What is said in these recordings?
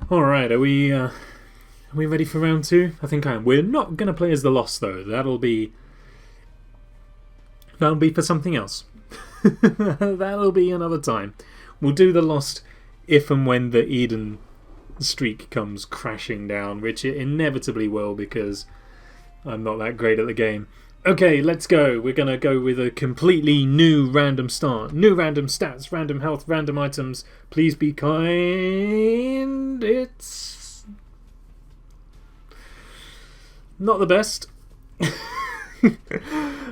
Alright, are we ready for round two? I think I am. We're not going to play as the Lost though. That'll be for something else. That'll be another time. We'll do the Lost if and when the Eden streak comes crashing down, which it inevitably will because I'm not that great at the game. Okay, let's go. We're going to go with a completely new random start. New random stats, random health, random items. Please be kind. It's not the best.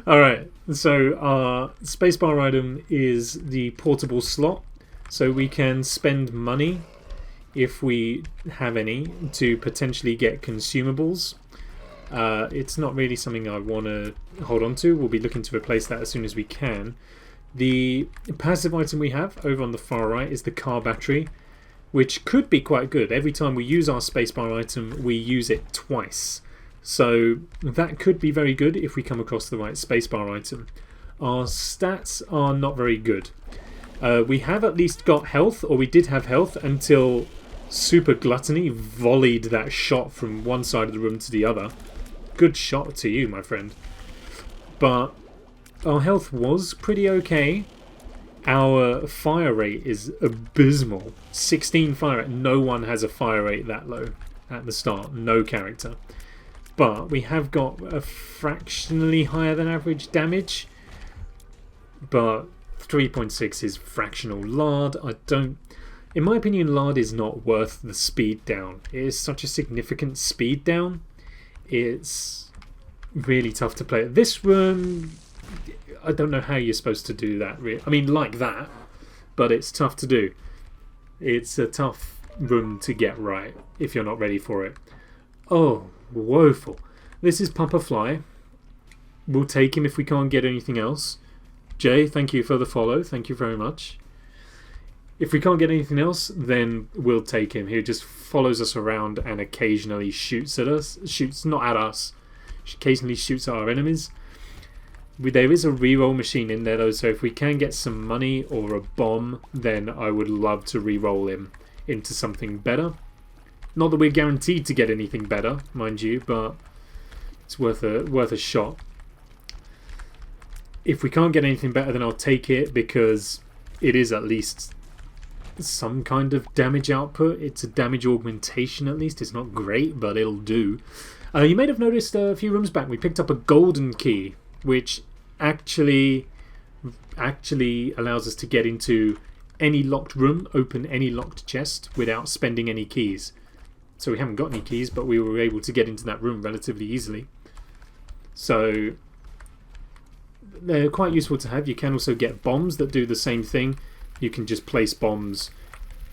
Alright, so our spacebar item is the portable slot. So we can spend money, if we have any, to potentially get consumables. It's not really something I want to hold on to. We'll be looking to replace that as soon as we can. The passive item we have over on the far right is the car battery, which could be quite good. Every time we use our spacebar item, we use it twice. So that could be very good if we come across the right spacebar item. Our stats are not very good. We have at least got health, or we did have health until Super Gluttony volleyed that shot from one side of the room to the other. Good shot to you, my friend. But our health was pretty okay. Our fire rate is abysmal. 16 fire rate. No one has a fire rate that low at the start. No character. But we have got a fractionally higher than average damage. But 3.6 is fractional. Lard, in my opinion, Lard is not worth the speed down. It is such a significant speed down. It's really tough to play. This room, I don't know how you're supposed to do that. I mean, like that, but it's tough to do. It's a tough room to get right if you're not ready for it. Oh, woeful. This is Papa Fly. We'll take him if we can't get anything else. Jay, thank you for the follow. Thank you very much. If we can't get anything else, then we'll take him. He just follows us around and occasionally shoots at us. Shoots not at us. Occasionally shoots at our enemies. There is a reroll machine in there though, so if we can get some money or a bomb, then I would love to reroll him into something better. Not that we're guaranteed to get anything better, mind you, but it's worth a shot. If we can't get anything better, then I'll take it because it is at least some kind of damage output. It's a damage augmentation at least. It's not great, but it'll do. You may have noticed a few rooms back we picked up a golden key, which actually allows us to get into any locked room, open any locked chest without spending any keys. So we haven't got any keys, but we were able to get into that room relatively easily. So they're quite useful to have. You can also get bombs that do the same thing. You can just place bombs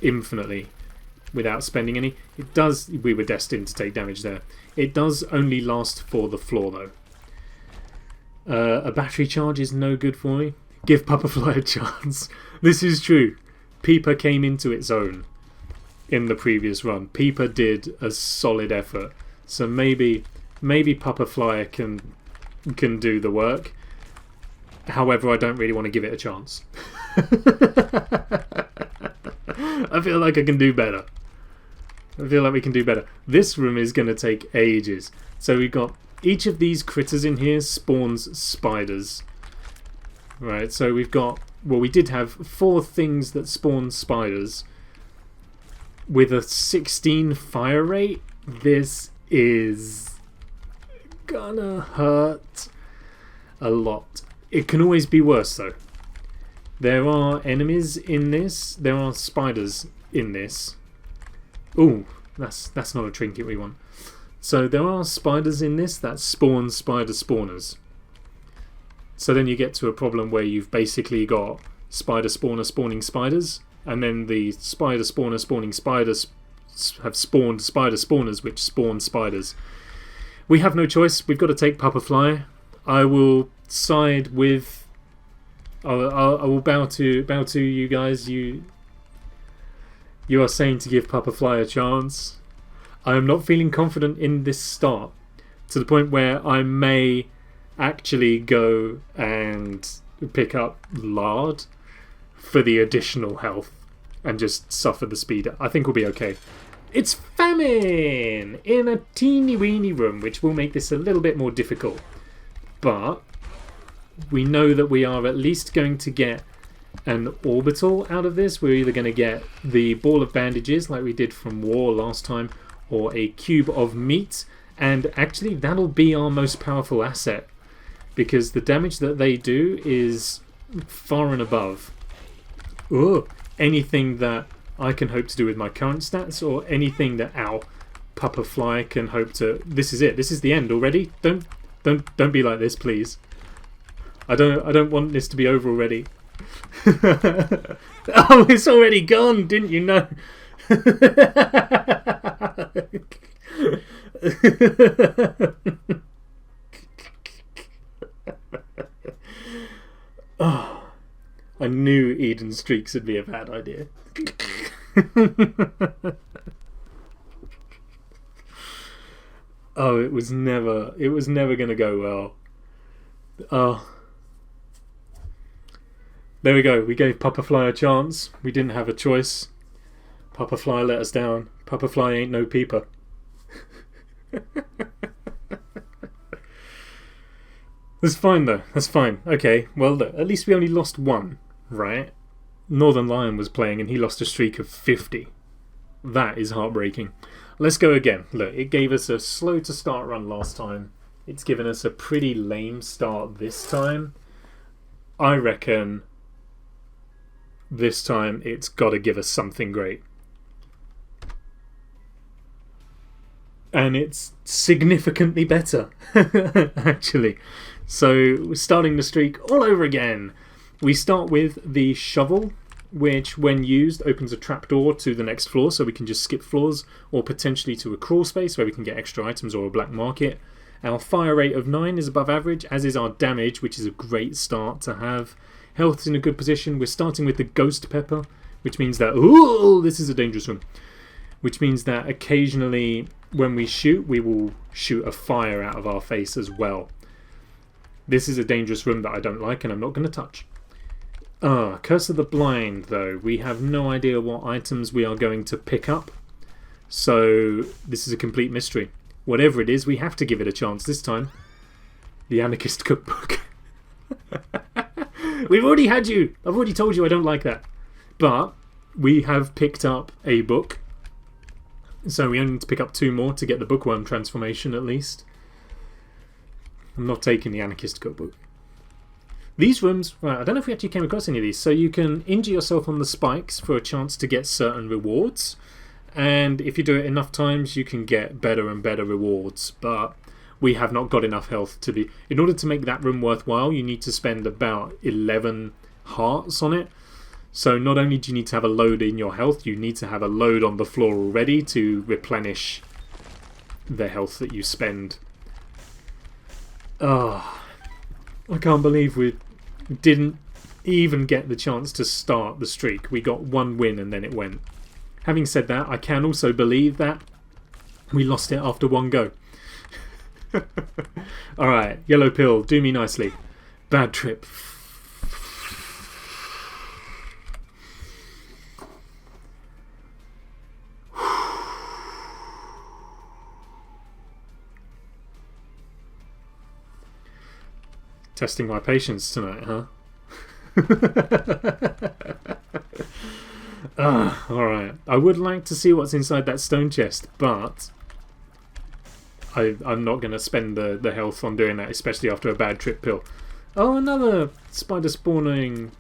infinitely without spending any. It does. We were destined to take damage there. It does only last for the floor though. A battery charge is no good for me. Give Papa Fly a chance. This is true. Peeper came into its own in the previous run. Peeper did a solid effort. So maybe Papa Fly can do the work. However, I don't really want to give it a chance. I feel like I can do better. I feel like we can do better. This room is going to take ages. So we've got each of these critters in here spawns spiders. Right, so we've got... Well, we did have 4 things that spawn spiders. With a 16 fire rate, this is gonna hurt a lot. It can always be worse though. There are enemies in this. There are spiders in this. Ooh, that's not a trinket we want. So there are spiders in this that spawn spider spawners. So then you get to a problem where you've basically got spider spawner spawning spiders, and then the spider spawner spawning spiders have spawned spider spawners which spawn spiders. We have no choice. We've got to take Papa Fly. I will side with... I will bow to you guys. You are saying to give Papa Fly a chance. I am not feeling confident in this start to the point where I may actually go and pick up Lard for the additional health and just suffer the speed. I think we'll be okay. It's famine in a teeny weeny room, which will make this a little bit more difficult. But we know that we are at least going to get an orbital out of this. We're either going to get the ball of bandages like we did from war last time, or a cube of meat, and actually that'll be our most powerful asset, because the damage that they do is far and above anything that I can hope to do with my current stats, or anything that our Papa Fly can hope to. This is it. This is the end already. Don't be like this, please. I don't want this to be over already. Oh, it's already gone. Didn't you know? Oh, I knew Eden streaks would be a bad idea. Oh, it was never going to go well. Oh. There we go. We gave Papa Fly a chance. We didn't have a choice. Papa Fly let us down. Papa Fly ain't no peeper. That's fine though. That's fine. Okay. Well, look, at least we only lost one, right? Northern Lion was playing and he lost a streak of 50. That is heartbreaking. Let's go again. Look, it gave us a slow to start run last time. It's given us a pretty lame start this time. I reckon this time it's got to give us something great. And it's significantly better, actually. So we're starting the streak all over again. We start with the shovel, which when used opens a trapdoor to the next floor, so we can just skip floors, or potentially to a crawl space where we can get extra items or a black market. Our fire rate of 9 is above average, as is our damage, which is a great start to have. Health's in a good position. We're starting with the ghost pepper, which means that, ooh, this is a dangerous one. Which means that occasionally when we shoot, we will shoot a fire out of our face as well. This is a dangerous room that I don't like and I'm not going to touch. Curse of the Blind, though. We have no idea what items we are going to pick up. So this is a complete mystery. Whatever it is, we have to give it a chance this time. The Anarchist Cookbook. We've already had you. I've already told you I don't like that. But we have picked up a book. So we only need to pick up 2 more to get the bookworm transformation at least. I'm not taking the Anarchist Cookbook. These rooms, right, I don't know if we actually came across any of these. So you can injure yourself on the spikes for a chance to get certain rewards. And if you do it enough times, you can get better and better rewards. But we have not got enough health to be... In order to make that room worthwhile, you need to spend about 11 hearts on it. So not only do you need to have a load in your health, you need to have a load on the floor already to replenish the health that you spend. Oh, I can't believe we didn't even get the chance to start the streak. We got 1 win and then it went. Having said that, I can also believe that we lost it after 1 go. Alright, yellow pill, do me nicely. Bad trip. Testing my patience tonight, huh? Alright. I would like to see what's inside that stone chest, but I'm not going to spend the health on doing that, especially after a bad trip pill. Oh, another spider spawning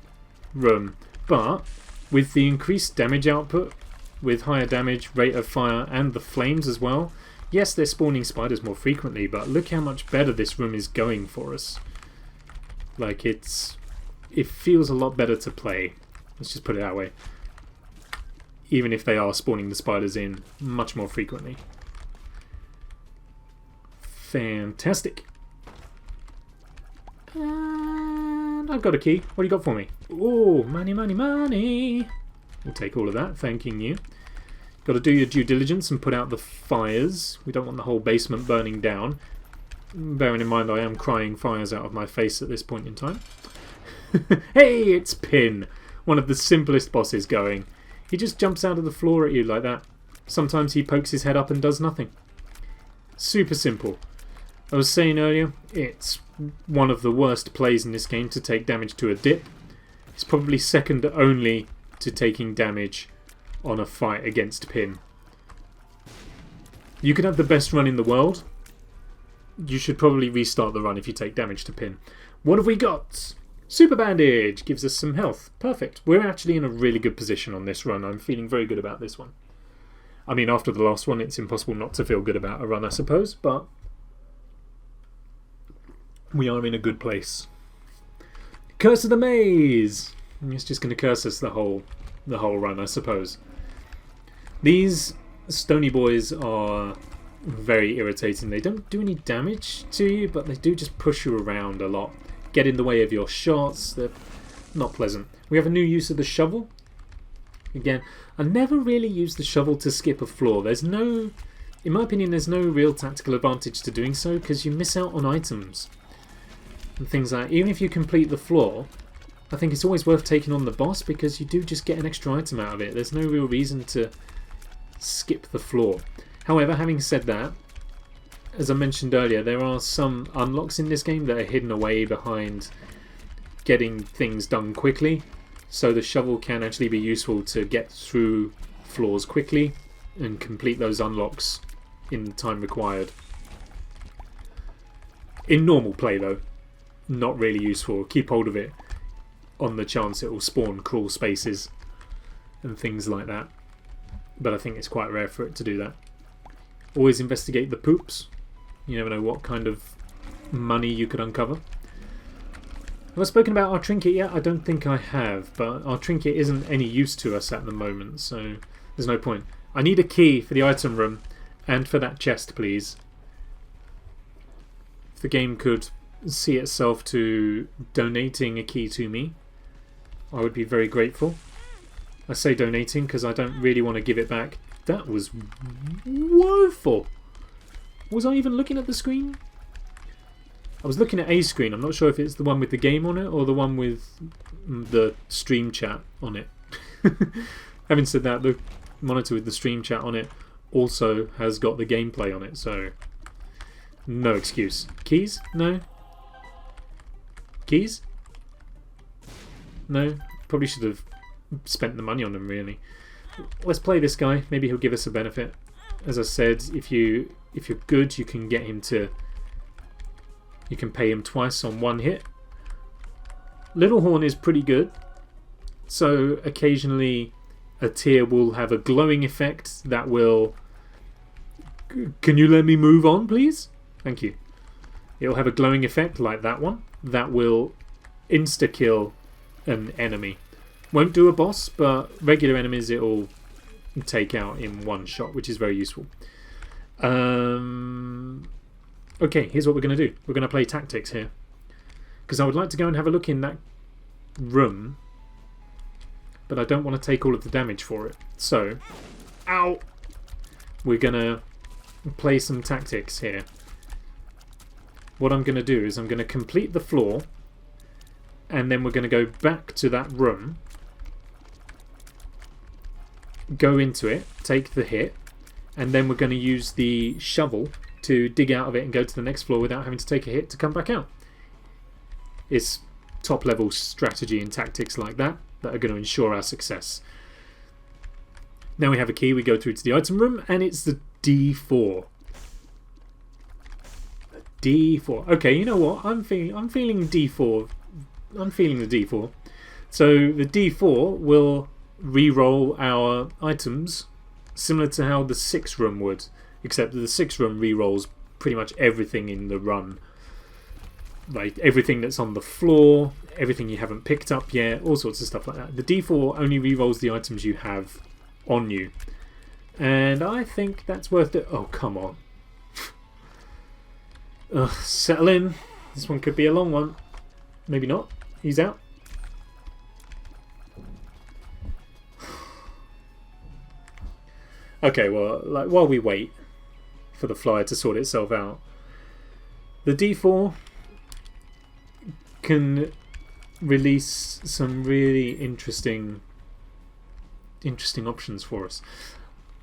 room. But with the increased damage output, with higher damage, rate of fire, and the flames as well, yes, they're spawning spiders more frequently, but look how much better this room is going for us. Like, it feels a lot better to play. Let's just put it that way. Even if they are spawning the spiders in much more frequently. Fantastic. And I've got a key. What do you got for me? Oh, money, money, money. We'll take all of that, thanking you. Got to do your due diligence and put out the fires. We don't want the whole basement burning down. Bearing in mind I am crying fires out of my face at this point in time. Hey, it's Pin. One of the simplest bosses going. He just jumps out of the floor at you like that. Sometimes he pokes his head up and does nothing. Super simple. I was saying earlier, it's one of the worst plays in this game to take damage to a dip. It's probably second only to taking damage on a fight against Pin. You could have the best run in the world. You should probably restart the run if you take damage to Pin. What have we got? Super Bandage gives us some health. Perfect. We're actually in a really good position on this run. I'm feeling very good about this one. I mean, after the last one, it's impossible not to feel good about a run, I suppose, but we are in a good place. Curse of the Maze! It's just going to curse us the whole run, I suppose. These stony boys are very irritating. They don't do any damage to you, but they do just push you around a lot. Get in the way of your shots. They're not pleasant. We have a new use of the shovel. Again, I never really use the shovel to skip a floor. There's no, in my opinion, there's no real tactical advantage to doing so because you miss out on items and things like that. Even if you complete the floor, I think it's always worth taking on the boss because you do just get an extra item out of it. There's no real reason to skip the floor. However, having said that, as I mentioned earlier, there are some unlocks in this game that are hidden away behind getting things done quickly. So the shovel can actually be useful to get through floors quickly and complete those unlocks in the time required. In normal play though, not really useful. Keep hold of it on the chance it will spawn crawl spaces and things like that. But I think it's quite rare for it to do that. Always investigate the poops. You never know what kind of money you could uncover. Have I spoken about our trinket yet? I don't think I have, but our trinket isn't any use to us at the moment, so there's no point. I need a key for the item room and for that chest, please. If the game could see itself to donating a key to me, I would be very grateful. I say donating because I don't really want to give it back. That was woeful. Was I even looking at the screen? I was looking at a screen. I'm not sure if it's the one with the game on it or the one with the stream chat on it. Having said that, the monitor with the stream chat on it also has got the gameplay on it, so no excuse. Keys? No. Keys? No. Probably should have spent the money on them, really. Let's play this guy. Maybe he'll give us a benefit. As I said, if you're good, you can get him to. You can pay him twice on one hit. Little Horn is pretty good. So occasionally a tier will have a glowing effect that will... Can you let me move on, please? Thank you. It'll have a glowing effect like that one. That will insta-kill an enemy. Won't do a boss, but regular enemies it'll take out in one shot, which is very useful. Okay, here's what we're going to do. We're going to play tactics here. Because I would like to go and have a look in that room, but I don't want to take all of the damage for it. So, ow! We're going to play some tactics here. What I'm going to do is I'm going to complete the floor, and then we're going to go back to that room, go into it, take the hit, and then we're going to use the shovel to dig out of it and go to the next floor without having to take a hit to come back out. It's top level strategy and tactics like that that are going to ensure our success. Now we have a key, we go through to the item room, and it's the D4. D4. Okay, you know what? I'm feeling D4. I'm feeling the D4. So the D4 will re-roll our items similar to how the 6 room would, except that the 6 room re-rolls pretty much everything in the run. Like everything that's on the floor, everything you haven't picked up yet, all sorts of stuff like that. The D4 only re-rolls the items you have on you. And I think that's worth it. Oh, come on. Settle in. This one could be a long one. Maybe not. He's out. Okay, well, like while we wait for the flyer to sort itself out, the D4 can release some really interesting options for us.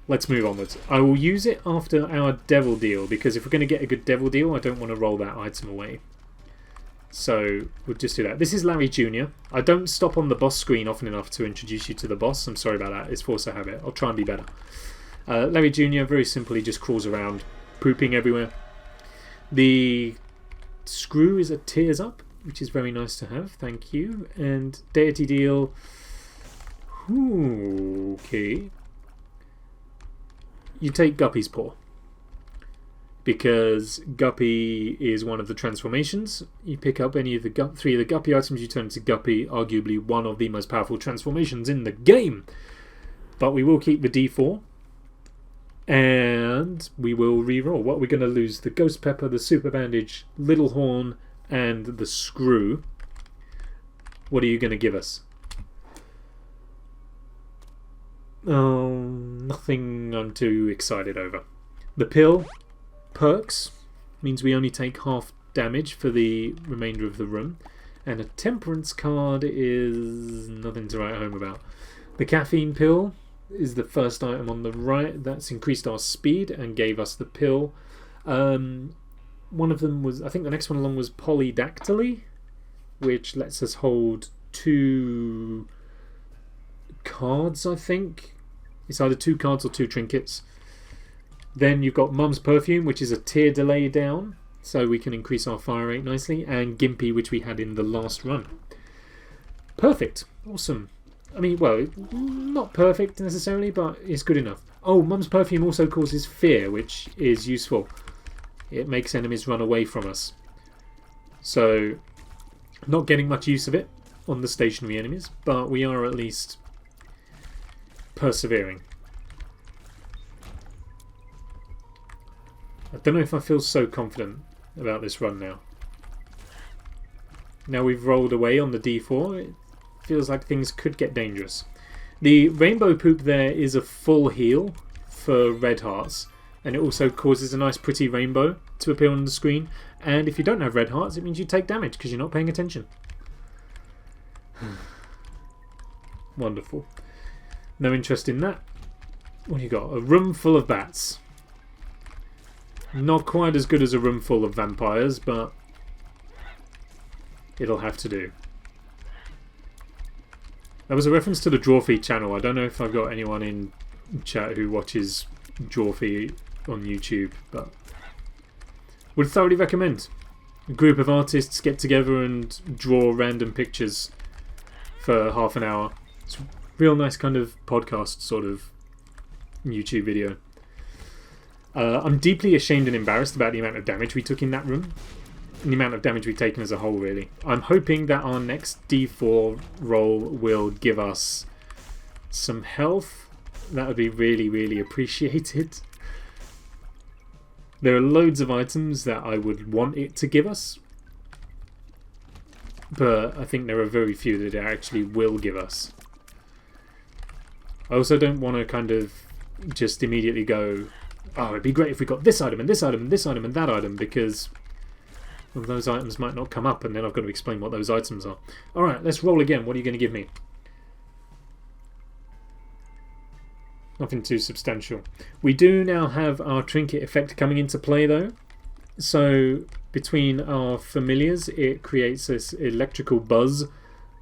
let's move onwards. I will use it after our devil deal, because if we're going to get a good devil deal, I don't want to roll that item away. So we'll just do that. This is Larry Jr. I don't stop on the boss screen often enough to introduce you to the boss. I'm sorry about that. It's force of habit. I'll try and be better. Larry Jr. very simply just crawls around, pooping everywhere. The screw is a tears up, which is very nice to have. Thank you. And deity deal. Ooh, okay. You take Guppy's paw, because Guppy is one of the transformations. You pick up any of the three of the Guppy items, you turn into Guppy, arguably one of the most powerful transformations in the game. But we will keep the D4, and we will re-roll. What we're going to lose: the Ghost Pepper, the Super Bandage, Little Horn, and the Screw. What are you going to give us? Oh, nothing I'm too excited over. The pill. Perks means we only take half damage for the remainder of the room, and a temperance card is nothing to write home about. The caffeine pill is the first item on the right. That's increased our speed and gave us the pill. One of them was, I think the next one along was polydactyly, which lets us hold 2 cards. I think it's either 2 cards or 2 trinkets. Then you've got Mum's Perfume, which is a tier delay down, so we can increase our fire rate nicely, and Gimpy, which we had in the last run. Perfect. Awesome. I mean, well, not perfect necessarily, but it's good enough. Oh, Mum's Perfume also causes fear, which is useful. It makes enemies run away from us. So, not getting much use of it on the stationary enemies, but we are at least persevering. I don't know if I feel so confident about this run now. Now we've rolled away on the D4, it feels like things could get dangerous. The rainbow poop there is a full heal for red hearts, and it also causes a nice pretty rainbow to appear on the screen. And if you don't have red hearts, it means you take damage because you're not paying attention. Wonderful. No interest in that. What do you got? A room full of bats. Not quite as good as a room full of vampires, but it'll have to do. That was a reference to the Drawfee channel. I don't know if I've got anyone in chat who watches Drawfee on YouTube, but would thoroughly recommend. A group of artists get together and draw random pictures for half an hour. It's a real nice kind of podcast sort of YouTube video. I'm deeply ashamed and embarrassed about the amount of damage we took in that room. And the amount of damage we've taken as a whole, really. I'm hoping that our next D4 roll will give us some health. That would be really, really appreciated. There are loads of items that I would want it to give us, but I think there are very few that it actually will give us. I also don't want to kind of just immediately go, oh, it'd be great if we got this item and this item and this item and that item, because well, those items might not come up, and then I've got to explain what those items are. Alright, let's roll again. What are you going to give me? Nothing too substantial. We do now have our trinket effect coming into play, though. So between our familiars, it creates this electrical buzz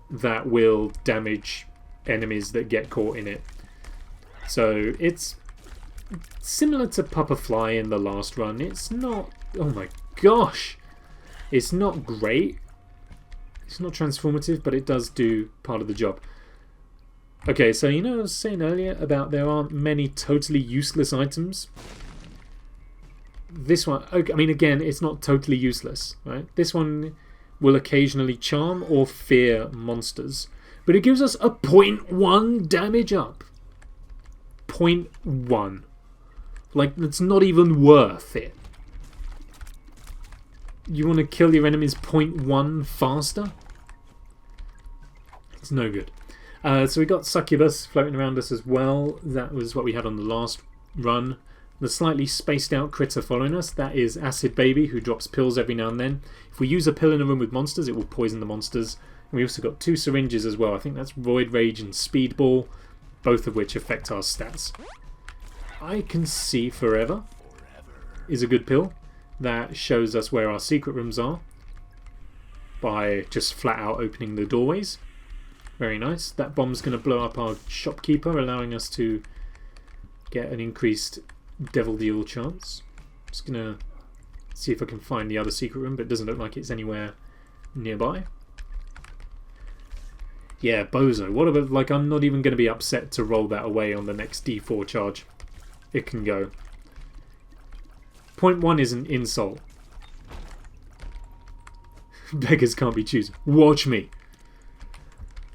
that will damage enemies that get caught in it. So it's similar to Papa Fly in the last run. It's not... oh my gosh! It's not great. It's not transformative, but it does do part of the job. Okay, so you know I was saying earlier about there aren't many totally useless items? This one, okay, I mean, again, it's not totally useless, right? This one will occasionally charm or fear monsters, but it gives us a 0.1 damage up. 0.1. Like, that's not even worth it. You want to kill your enemies 0.1 faster? It's no good. So we got Succubus floating around us as well. That was what we had on the last run. The slightly spaced out critter following us, that is Acid Baby, who drops pills every now and then. If we use a pill in a room with monsters, it will poison the monsters. And we also got 2 syringes as well. I think that's Void Rage and Speedball, both of which affect our stats. I Can See Forever is a good pill that shows us where our secret rooms are by just flat out opening the doorways. Very nice. That bomb's going to blow up our shopkeeper, allowing us to get an increased devil deal chance. Just going to see if I can find the other secret room, but it doesn't look like it's anywhere nearby. Yeah, bozo. What about, like, I'm not even going to be upset to roll that away on the next D4 charge. It can go. Point 1 is an insult. Beggars can't be choosers. Watch me.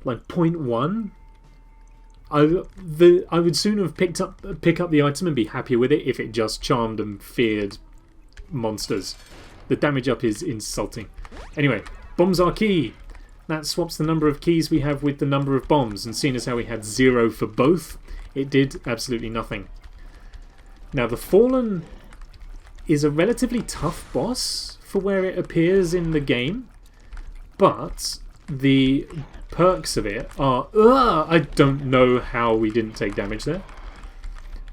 Like, point 1? I would sooner have pick up the item and be happier with it if it just charmed and feared monsters. The damage up is insulting. Anyway, bombs are key. That swaps the number of keys we have with the number of bombs, and seeing as how we had 0 for both, it did absolutely nothing. Now, the Fallen is a relatively tough boss for where it appears in the game, but the perks of it are... I don't know how we didn't take damage there,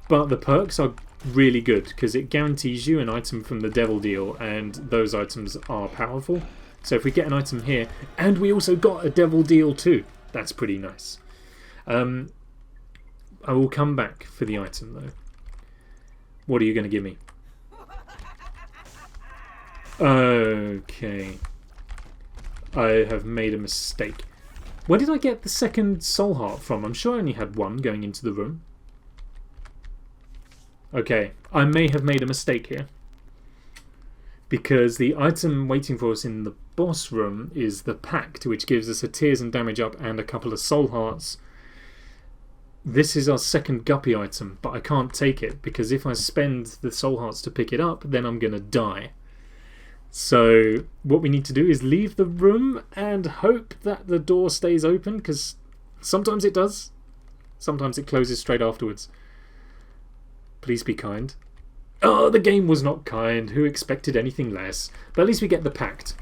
but the perks are really good because it guarantees you an item from the devil deal, and those items are powerful. So if we get an item here, and we also got a devil deal too, that's pretty nice. I will come back for the item though. What are you going to give me? Okay. I have made a mistake. Where did I get the second soul heart from? I'm sure I only had one going into the room. Okay, I may have made a mistake here. Because the item waiting for us in the boss room is the Pact, which gives us a tears and damage up and a couple of soul hearts. This is our second guppy item, but I can't take it because if I spend the soul hearts to pick it up, then I'm going to die. So what we need to do is leave the room and hope that the door stays open, because sometimes it does, sometimes it closes straight afterwards. Please be kind. Oh, the game was not kind. Who expected anything less? But at least we get the Pact.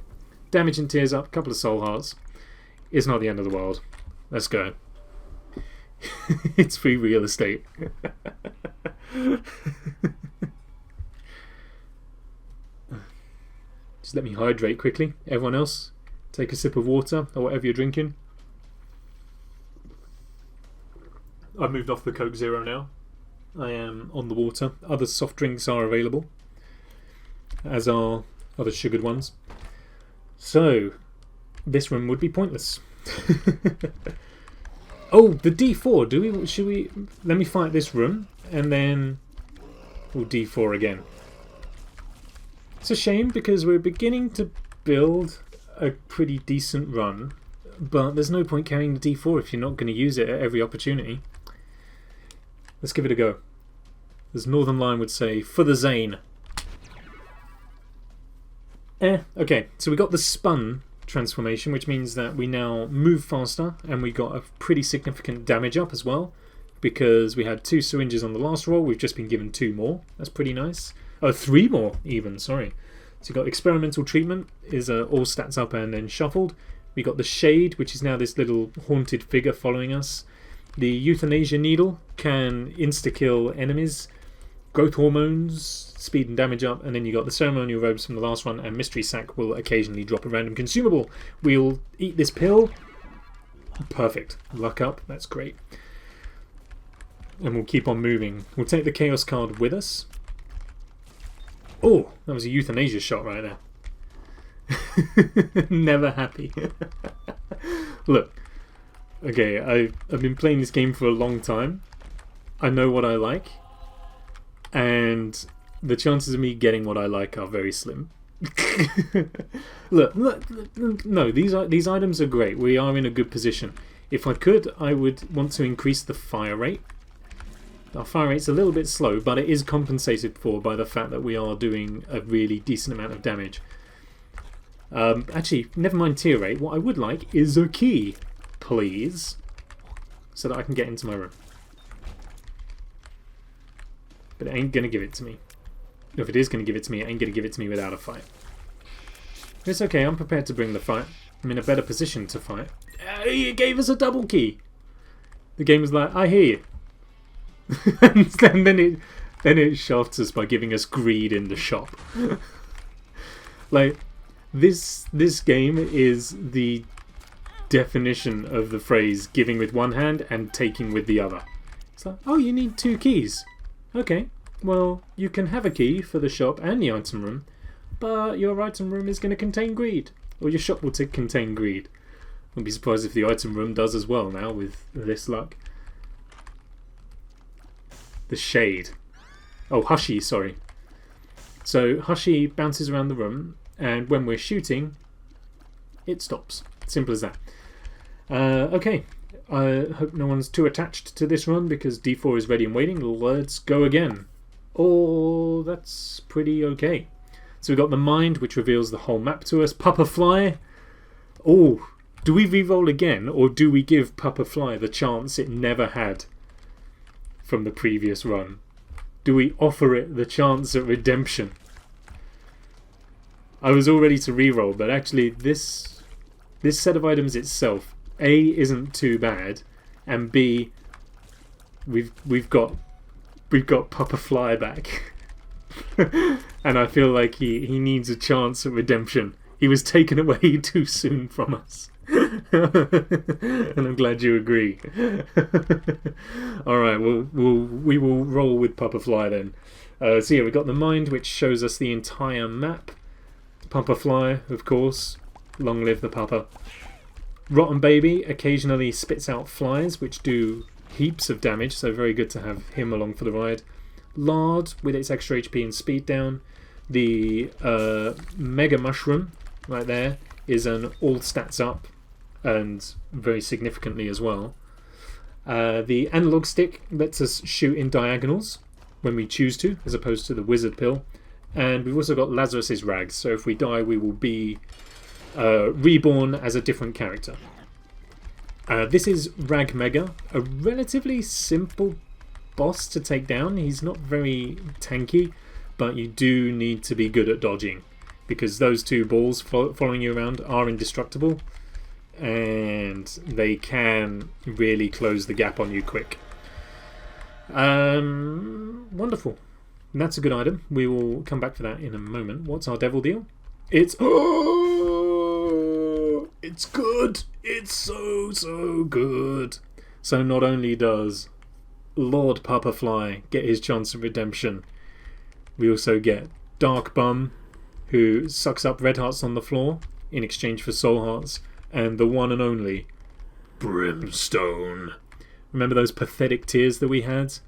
Damage and tears up, couple of soul hearts. It's not the end of the world. Let's go. It's free real estate. Just let me hydrate quickly. Everyone else, take a sip of water or whatever you're drinking. I've moved off the Coke Zero now. I am on the water. Other soft drinks are available, as are other sugared ones. So, this room would be pointless. Oh, the D4. Should we? Let me fight this room, and then we'll D4 again. It's a shame because we're beginning to build a pretty decent run, but there's no point carrying the D4 if you're not going to use it at every opportunity. Let's give it a go. As Northern Lion would say, for the Zane. Okay, so we got the spun transformation, which means that we now move faster, and we got a pretty significant damage up as well, because we had 2 syringes on the last roll. We've just been given 2 more. That's pretty nice. Oh, 3 more even, sorry. So we got experimental treatment, is all stats up and then shuffled. We got the shade, which is now this little haunted figure following us. The euthanasia needle can insta-kill enemies. Growth hormones, speed and damage up, and then you got the ceremonial robes from the last one, and mystery sack will occasionally drop a random consumable. We'll eat this pill. Perfect. Luck up, that's great. And we'll keep on moving. We'll take the chaos card with us. Oh, that was a euthanasia shot right there. Never happy. Look, okay, I've been playing this game for a long time. I know what I like, and the chances of me getting what I like are very slim. look, no, these items are great. We are in a good position. If I could, I would want to increase the fire rate. Our fire rate's a little bit slow, but it is compensated for by the fact that we are doing a really decent amount of damage. Actually, never mind tier rate. What I would like is a key, please, so that I can get into my room. But it ain't going to give it to me. If it is going to give it to me, it ain't going to give it to me without a fight. It's okay, I'm prepared to bring the fight. I'm in a better position to fight. It gave us a double key. The game was like, I hear you. And then Then it shafts us by giving us greed in the shop. Like, this game is the definition of the phrase giving with one hand and taking with the other. It's like, oh, you need 2 keys. Okay, well, you can have a key for the shop and the item room, but your item room is going to contain greed. Or your shop will contain greed. Wouldn't be surprised if the item room does as well now with this luck. The shade. Oh, Hushy, sorry. So Hushy bounces around the room, and when we're shooting, it stops. Simple as that. Okay, I hope no one's too attached to this run because D4 is ready and waiting. Let's go again. Oh, that's pretty okay. So we've got the Mind, which reveals the whole map to us. Papa Fly. Oh, do we re-roll again, or do we give Papa Fly the chance it never had from the previous run? Do we offer it the chance at redemption? I was all ready to re-roll, but actually this set of items itself, A, isn't too bad, and B, we've got Papa Fly back. And I feel like he needs a chance at redemption. He was taken away too soon from us. And I'm glad you agree. Alright, we will roll with Papa Fly then. So yeah, we've got the Mind, which shows us the entire map. Papa Fly, of course. Long live the Papa. Rotten Baby occasionally spits out flies, which do heaps of damage, so very good to have him along for the ride. Lard, with its extra HP and speed down. The Mega Mushroom, right there, is an all stats up, and very significantly as well. The Analog Stick lets us shoot in diagonals when we choose to, as opposed to the Wizard Pill. And we've also got Lazarus's Rags, so if we die we will be reborn as a different character. This is Rag Mega, a relatively simple boss to take down. He's not very tanky, but you do need to be good at dodging, because those 2 balls following you around are indestructible, and they can really close the gap on you quick. Wonderful. And that's a good item. We will come back for that in a moment. What's our devil deal? It's good. It's so good. So not only does Lord Papa Fly get his chance of redemption, we also get Dark Bum, who sucks up red hearts on the floor in exchange for soul hearts, and the one and only Brimstone. Remember those pathetic tears that we had?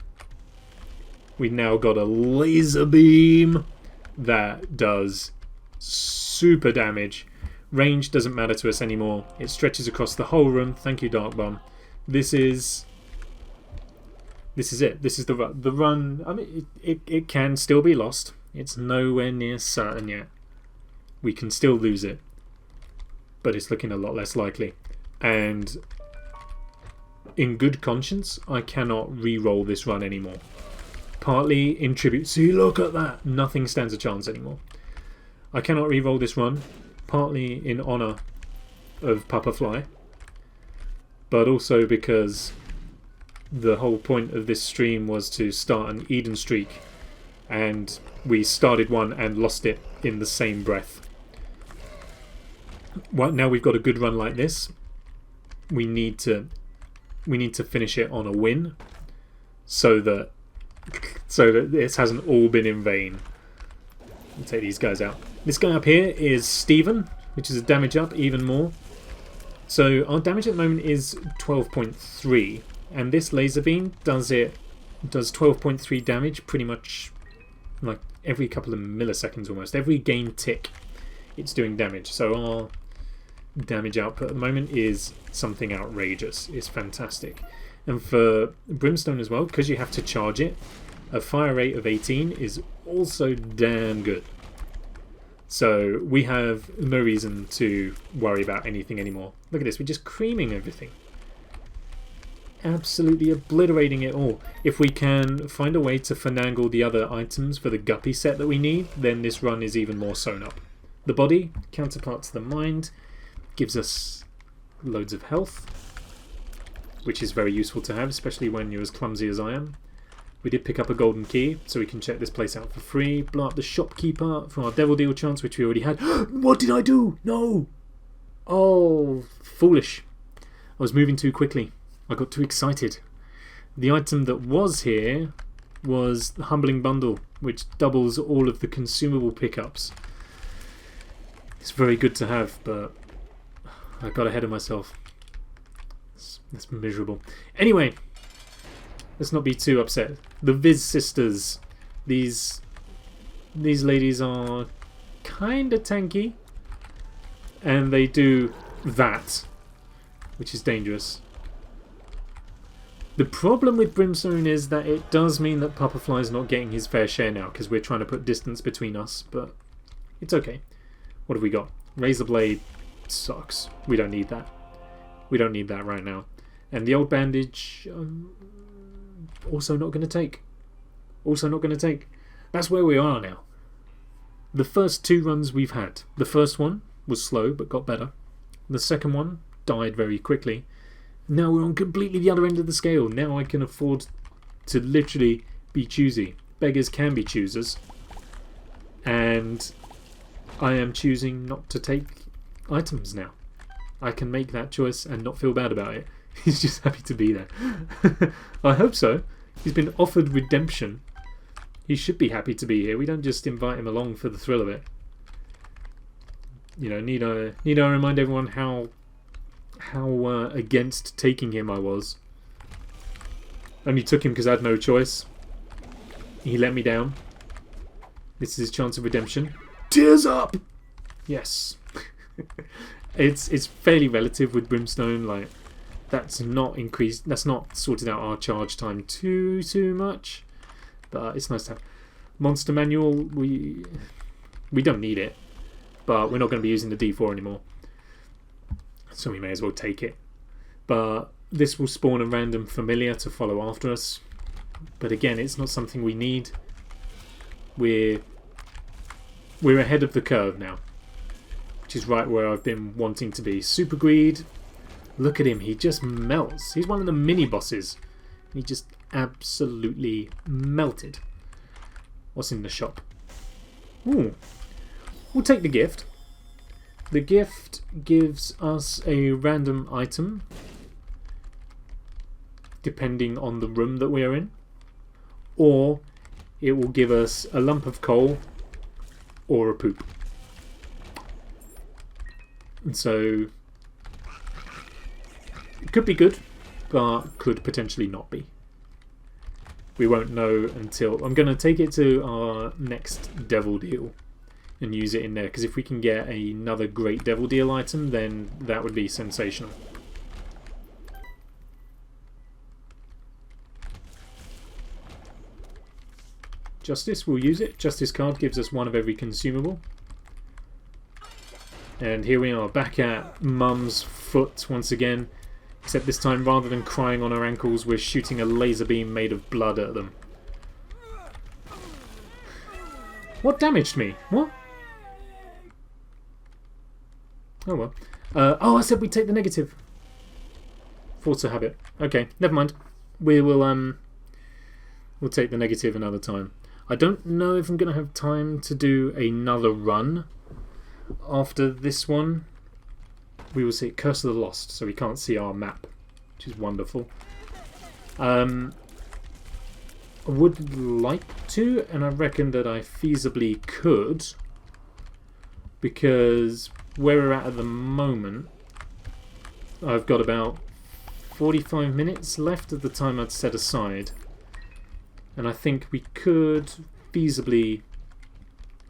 We now got a laser beam that does super damage. Range doesn't matter to us anymore. It stretches across the whole room. Thank you, Dark Bum. This is it. This is the run. The run, I mean, it can still be lost. It's nowhere near certain yet. We can still lose it, but it's looking a lot less likely. And in good conscience, I cannot re-roll this run anymore. Partly in tribute. See, look at that. Nothing stands a chance anymore. I cannot re-roll this run, partly in honour of Papa Fly, but also because the whole point of this stream was to start an Eden streak, and we started one and lost it in the same breath. Well, now we've got a good run like this, we need to finish it on a win, so that this hasn't all been in vain. I'll take these guys out. This guy up here is Steven, which is a damage up even more. So our damage at the moment is 12.3, and this laser beam does 12.3 damage pretty much like every couple of milliseconds almost. Every game tick it's doing damage. So our damage output at the moment is something outrageous. It's fantastic. And for Brimstone as well, because you have to charge it, a fire rate of 18 is also damn good. So we have no reason to worry about anything anymore. Look at this, we're just creaming everything. Absolutely obliterating it all. If we can find a way to finagle the other items for the Guppy set that we need, then this run is even more sewn up. The body, counterpart to the mind, gives us loads of health, which is very useful to have, especially when you're as clumsy as I am. We did pick up a golden key, so we can check this place out for free. Blow up the shopkeeper for our devil deal chance, which we already had. What did I do? No! Oh, foolish. I was moving too quickly. I got too excited. The item that was here was the Humbling Bundle, which doubles all of the consumable pickups. It's very good to have, but I got ahead of myself. That's miserable. Anyway, let's not be too upset. The Viz sisters. These ladies are kinda tanky, and they do that, which is dangerous. The problem with Brimstone is that it does mean that Pupperfly's not getting his fair share now, because we're trying to put distance between us, but it's okay. What have we got? Razor Blade sucks. We don't need that. We don't need that right now. And the old bandage, also not going to take. Also not going to take. That's where we are now. The first 2 runs we've had. The first one was slow but got better. The second one died very quickly. Now we're on completely the other end of the scale. Now I can afford to literally be choosy. Beggars can be choosers. And I am choosing not to take items now. I can make that choice and not feel bad about it. He's just happy to be there. I hope so. He's been offered redemption. He should be happy to be here. We don't just invite him along for the thrill of it. You know, need I remind everyone how against taking him I was. Only took him because I had no choice. He let me down. This is his chance of redemption. Tears up! Yes. It's fairly relative with Brimstone. Like, that's not increased. That's not sorted out our charge time too much. But it's nice to have. Monster Manual, we don't need it. But we're not going to be using the D4 anymore. So we may as well take it. But this will spawn a random familiar to follow after us. But again, it's not something we need. We're ahead of the curve now. Which is right where I've been wanting to be. Super Greed. Look at him. He just melts. He's one of the mini bosses. He just absolutely melted. What's in the shop? Ooh. We'll take the gift. The gift gives us a random item depending on the room that we're in, or it will give us a lump of coal or a poop. And so it could be good, but could potentially not be. We won't know until... I'm going to take it to our next devil deal and use it in there, because if we can get another great devil deal item, then that would be sensational. Justice, we'll use it. Justice card gives us one of every consumable. And here we are, back at Mum's foot once again. Except this time, rather than crying on her ankles, we're shooting a laser beam made of blood at them. What damaged me? What? Oh well. Oh, I said we'd take the negative. Force a habit. Okay, never mind. We will we'll take the negative another time. I don't know if I'm going to have time to do another run after this one. We will see Curse of the Lost, so we can't see our map, which is wonderful. I would like to, and I reckon that I feasibly could, because where we're at the moment, I've got about 45 minutes left of the time I'd set aside, and I think we could feasibly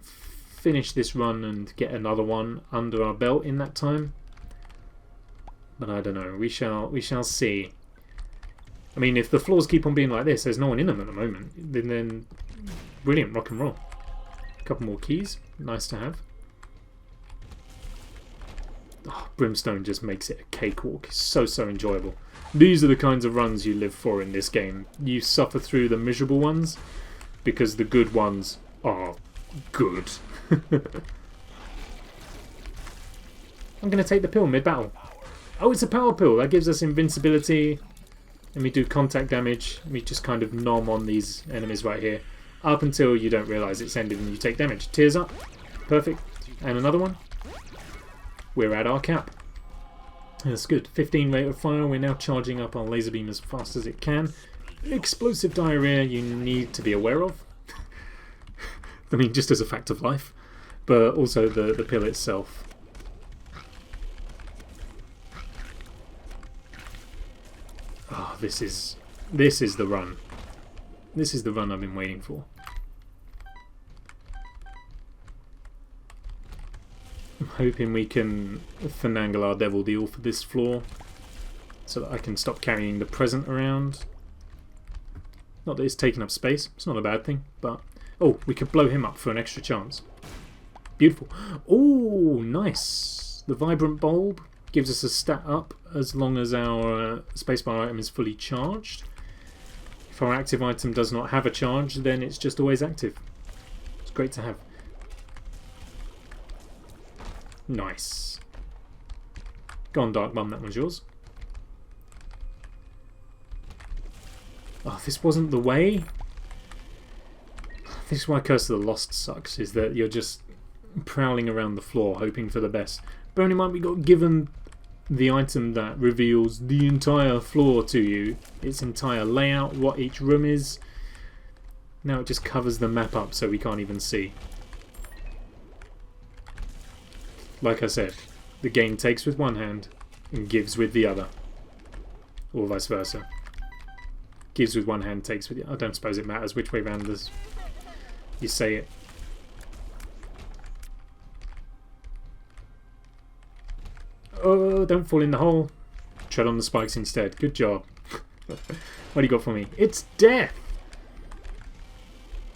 finish this run and get another one under our belt in that time. But I don't know. We shall see. I mean, if the floors keep on being like this, there's no one in them at the moment. Then brilliant, rock and roll. A couple more keys, nice to have. Oh, Brimstone just makes it a cakewalk. It's so enjoyable. These are the kinds of runs you live for in this game. You suffer through the miserable ones because the good ones are good. I'm going to take the pill mid-battle. Oh, it's a power pill. That gives us invincibility Let me do contact damage. Let me just kind of nom on these enemies right here. Up until you don't realise it's ended and you take damage. Tears up. Perfect. And another one. We're at our cap. That's good. 15 rate of fire. We're now charging up our laser beam as fast as it can. Explosive diarrhea you need to be aware of. I mean, just as a fact of life. But also the pill itself. Oh, this is the run. This is the run I've been waiting for. I'm hoping we can finagle our devil deal for this floor so that I can stop carrying the present around. Not that it's taking up space, it's not a bad thing, but... Oh, we could blow him up for an extra chance. Beautiful. Oh, nice. The vibrant bulb gives us a stat up as long as our spacebar item is fully charged. If our active item does not have a charge, then it's just always active. It's great to have. Nice. Go on, Dark Bum, that one's yours. Oh, this wasn't the way. This is why Curse of the Lost sucks, is that you're just prowling around the floor hoping for the best. Bearing in mind we got given the item that reveals the entire floor to you, its entire layout, what each room is. Now it just covers the map up so we can't even see. Like I said, the game takes with one hand and gives with the other. Or vice versa. Gives with one hand, takes with the other. I don't suppose it matters which way round this you say it. Oh, don't fall in the hole. Tread on the spikes instead. Good job. What do you got for me? It's death!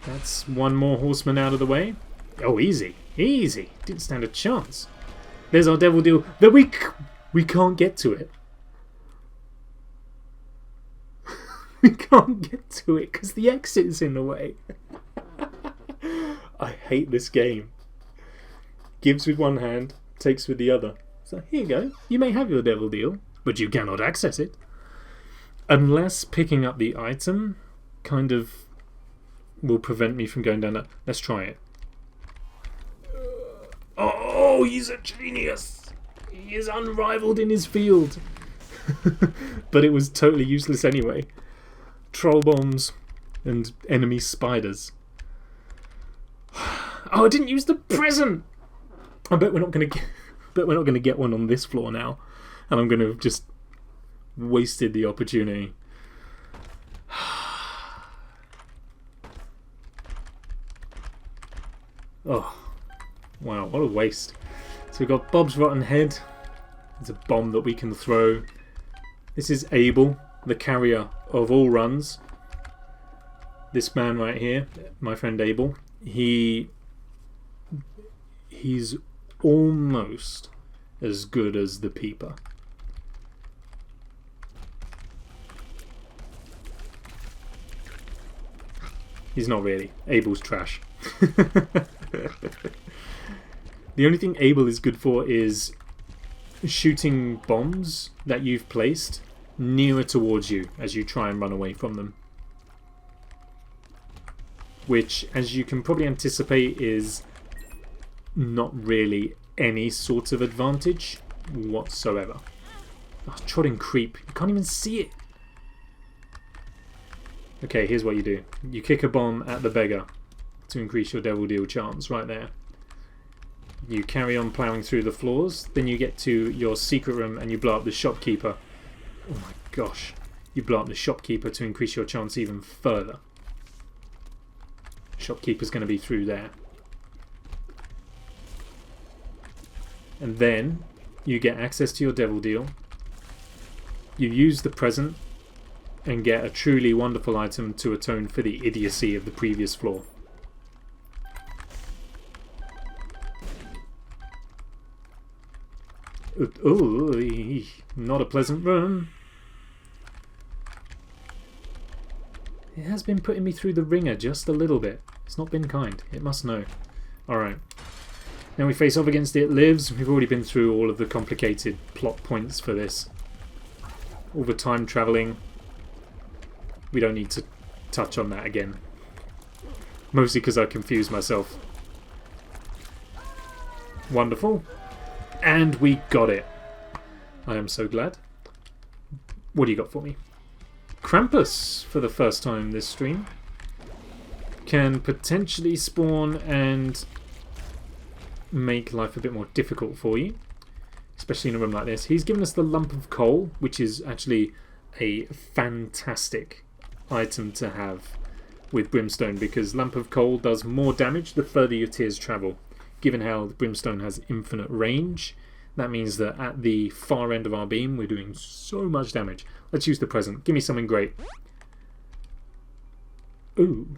That's one more horseman out of the way. Oh, easy. Easy. Didn't stand a chance. There's our devil deal. That we can't get to it. We can't get to it because the exit's in the way. I hate this game. Gives with one hand, takes with the other. So here you go. You may have your devil deal, but you cannot access it. Unless picking up the item kind of will prevent me from going down that. Let's try it. Oh, he's a genius. He is unrivaled in his field. But it was totally useless anyway. Troll bombs and enemy spiders. Oh, I didn't use the present. I bet we're not going to get one on this floor now, and I'm going to have just wasted the opportunity. Oh, wow, what a waste. So we've got Bob's Rotten Head. It's a bomb that we can throw. This is Abel, the carrier of all runs. This man right here, my friend Abel, he's almost as good as the Peeper. He's not really. Abel's trash. The only thing Abel is good for is shooting bombs that you've placed nearer towards you as you try and run away from them. Which, as you can probably anticipate, is not really any sort of advantage whatsoever. Oh, trotting creep. You can't even see it. Okay, here's what you do. You kick a bomb at the beggar to increase your devil deal chance right there. You carry on ploughing through the floors, then you get to your secret room and you blow up the shopkeeper. Oh my gosh. You blow up the shopkeeper to increase your chance even further. Shopkeeper's going to be through there. And then you get access to your devil deal. You use the present and get a truly wonderful item to atone for the idiocy of the previous floor. Ooh, not a pleasant run. It has been putting me through the ringer just a little bit. It's not been kind. It must know. Alright. Now we face off against It Lives. We've already been through all of the complicated plot points for this. All the time travelling. We don't need to touch on that again. Mostly because I confused myself. Wonderful. And we got it. I am so glad. What do you got for me? Krampus, for the first time this stream, can potentially spawn and make life a bit more difficult for you, especially in a room like this. He's given us the lump of coal, which is actually a fantastic item to have with brimstone, because lump of coal does more damage the further your tiers travel. Given how the brimstone has infinite range, that means that at the far end of our beam we're doing so much damage. Let's use the present. Give me something great. Ooh.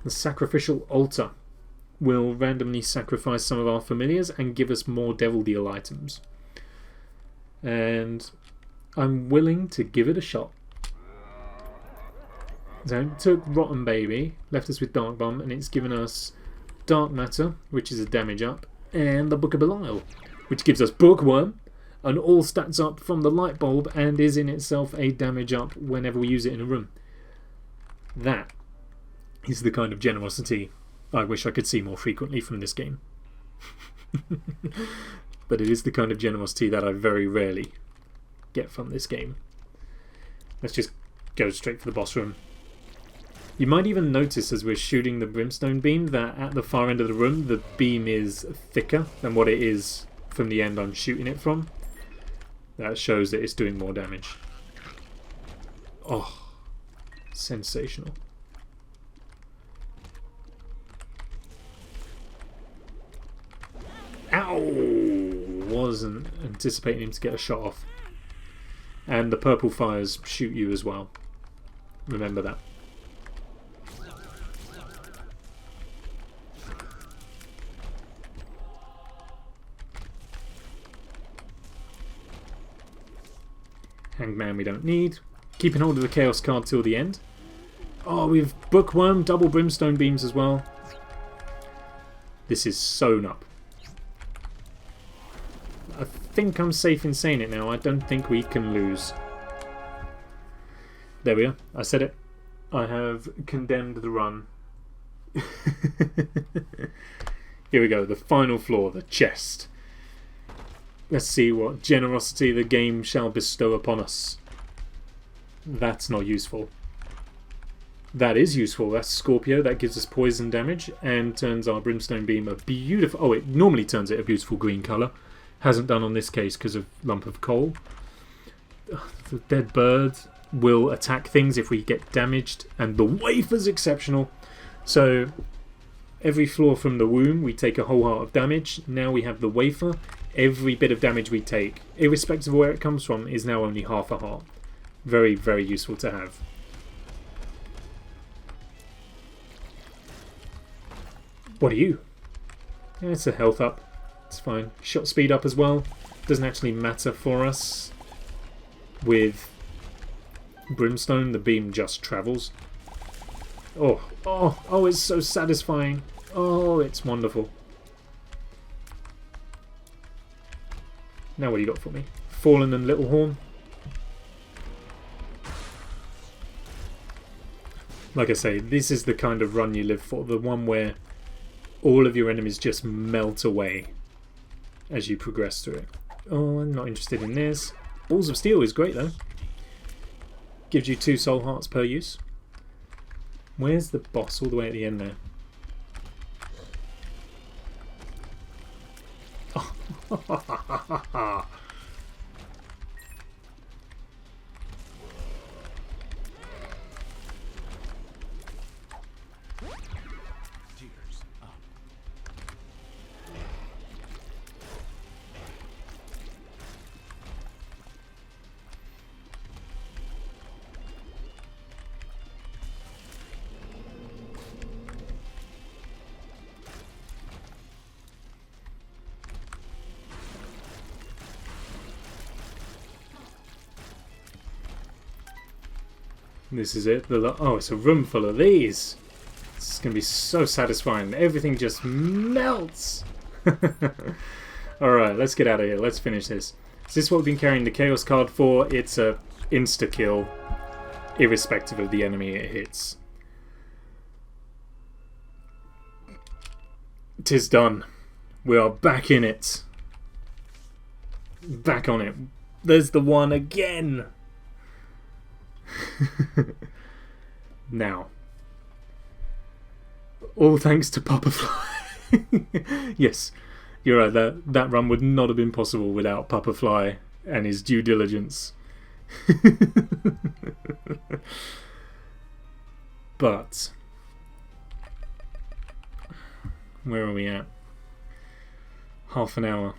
The sacrificial altar will randomly sacrifice some of our familiars and give us more devil deal items. And I'm willing to give it a shot. So it took Rotten Baby, left us with Dark Bomb, and it's given us Dark Matter, which is a damage up, and the Book of Belial, which gives us Bookworm, and all stats up from the light bulb and is in itself a damage up whenever we use it in a room. That is the kind of generosity I wish I could see more frequently from this game. But it is the kind of generosity that I very rarely get from this game. Let's just go straight for the boss room. You might even notice as we're shooting the brimstone beam that at the far end of the room the beam is thicker than what it is from the end I'm shooting it from. That shows that it's doing more damage. Oh, sensational. Ow! Wasn't anticipating him to get a shot off. And the purple fires shoot you as well. Remember that. Hangman we don't need. Keeping hold of the Chaos card till the end. Oh, we've Bookworm, double Brimstone beams as well. This is sewn up. I think I'm safe in saying it now. I don't think we can lose. There we are. I said it. I have condemned the run. Here we go. The final floor, the chest. Let's see what generosity the game shall bestow upon us. That's not useful. That is useful. That's Scorpio. That gives us poison damage and turns our Brimstone Beam a beautiful... Oh, it normally turns it a beautiful green colour. Hasn't done on this case because of lump of coal. The dead bird will attack things if we get damaged, and the wafer's exceptional. So every floor from the womb we take a whole heart of damage. Now we have the wafer. Every bit of damage we take, irrespective of where it comes from, is now only half a heart. Very, very useful to have. What are you? Yeah, it's a health up. It's fine. Shot speed up as well. Doesn't actually matter for us. With Brimstone, the beam just travels. Oh, oh, oh, it's so satisfying. Oh, it's wonderful. Now what do you got for me? Fallen and Little Horn. Like I say, this is the kind of run you live for. The one where all of your enemies just melt away as you progress through it. Oh, I'm not interested in this. Balls of Steel is great though. Gives you 2 soul hearts per use. Where's the boss? All the way at the end there. Oh. This is it. Oh, it's a room full of these. This is going to be so satisfying. Everything just melts. Alright, let's get out of here. Let's finish this. Is this what we've been carrying the Chaos card for? It's a insta-kill. irrespective of the enemy it hits. 'Tis done. We are back in it. Back on it. There's the one again. Now, all thanks to Papa Fly. Yes, you're right. That run would not have been possible without Papa Fly and his due diligence. But where are we at? Half an hour.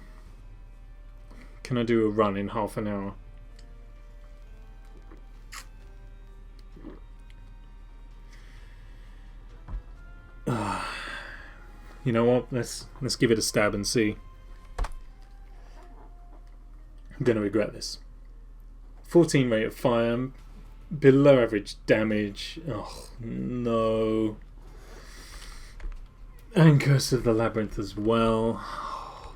Can I do a run in half an hour? You know what? Let's give it a stab and see. I'm gonna regret this. 14 rate of fire, below average damage. Oh no. And Curse of the Labyrinth as well. Oh,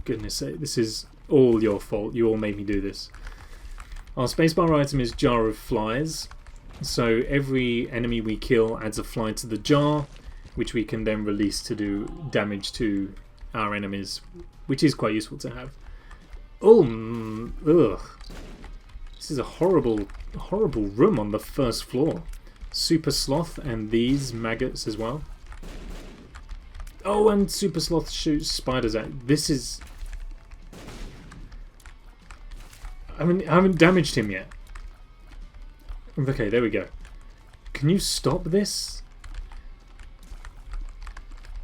goodness sake, this is all your fault. You all made me do this. Our spacebar item is Jar of Flies. So every enemy we kill adds a fly to the jar, which we can then release to do damage to our enemies, which is quite useful to have. Oh, ugh. This is a horrible, horrible room on the first floor. Super Sloth and these maggots as well. Oh, and Super Sloth shoots spiders at. This is... I haven't damaged him yet. Okay, there we go. Can you stop this?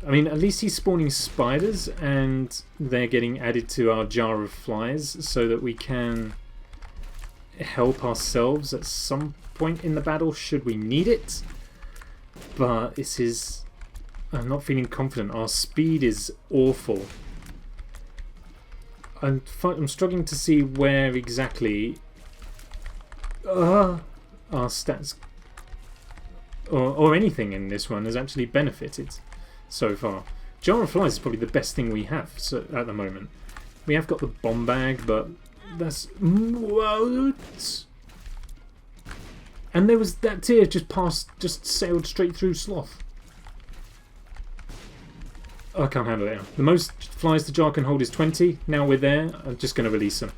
I mean, at least he's spawning spiders and they're getting added to our jar of flies so that we can help ourselves at some point in the battle should we need it. But this is... I'm not feeling confident. Our speed is awful. I'm struggling to see where exactly our stats or anything in this one has actually benefited so far. Jar of Flies is probably the best thing we have at the moment. We have got the bomb bag, but that's... What? And there was that tier just sailed straight through Sloth. I can't handle it now. The most flies the jar can hold is 20. Now we're there. I'm just going to release them.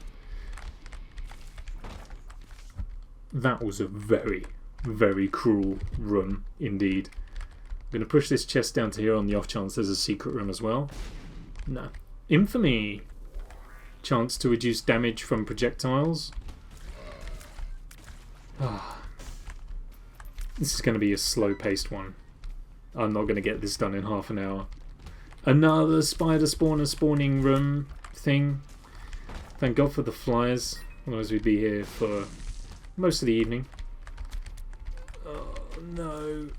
That was a very, very cruel run indeed. I'm going to push this chest down to here on the off chance there's a secret room as well. No. Infamy. Chance to reduce damage from projectiles. This is going to be a slow-paced one. I'm not going to get this done in half an hour. Another spider spawner spawning room thing. Thank God for the flies. Otherwise we'd be here for most of the evening. Oh no.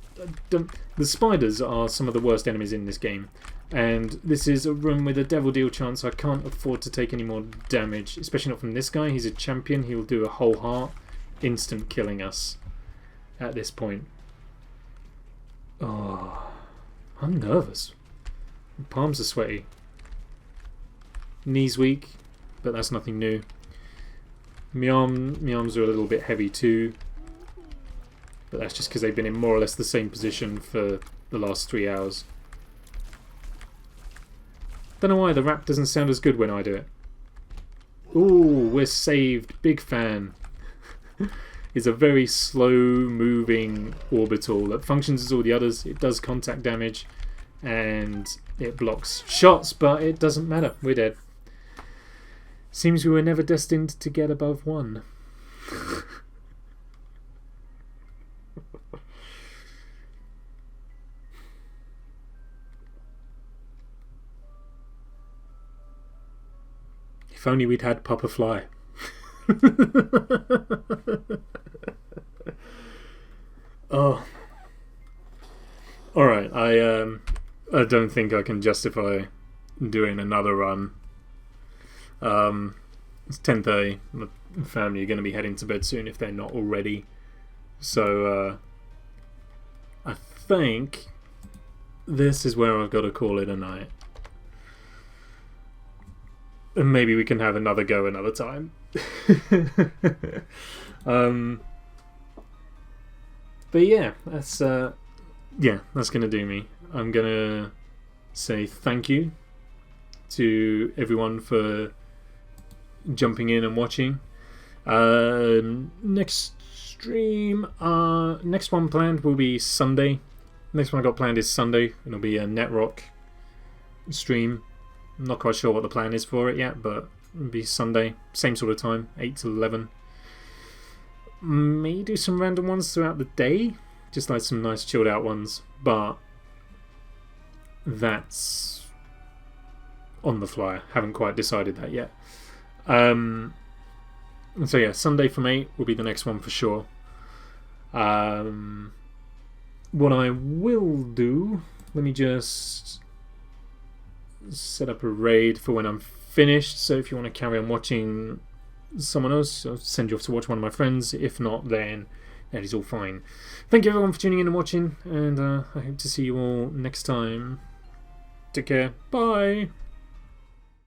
The spiders are some of the worst enemies in this game. And this is a room with a devil deal chance. I can't afford to take any more damage. Especially not from this guy. He's a champion. He'll do a whole heart. Instant killing us at this point. Oh, I'm nervous. Palms are sweaty. Knees weak, but that's nothing new. My arms are a little bit heavy too, but that's just because they've been in more or less the same position for the last 3 hours. Don't know why the rap doesn't sound as good when I do it. Ooh, we're saved. Big fan. It's a very slow moving orbital that functions as all the others. It does contact damage and it blocks shots, but it doesn't matter. We're dead. Seems we were never destined to get above 1. If only we'd had Papa Fly. Oh. Alright, I don't think I can justify doing another run. It's 10:30. My family are going to be heading to bed soon if they're not already. So I think this is where I've got to call it a night. And maybe we can have another go another time. But yeah, that's gonna do me. I'm gonna say thank you to everyone for jumping in and watching. Next stream, next one planned will be Sunday. Next one I got planned is Sunday. It'll be a Netrock stream. I'm not quite sure what the plan is for it yet, but it'll be Sunday, same sort of time, 8 to 11. May do some random ones throughout the day, just like some nice chilled out ones, but that's on the fly. Haven't quite decided that yet. So yeah, Sunday from 8 will be the next one for sure. What I will do, let me just set up a raid for when I'm finished, so if you want to carry on watching someone else, I'll send you off to watch one of my friends. If not, then that is all fine. Thank you everyone for tuning in and watching, and I hope to see you all next time. Take care. Bye.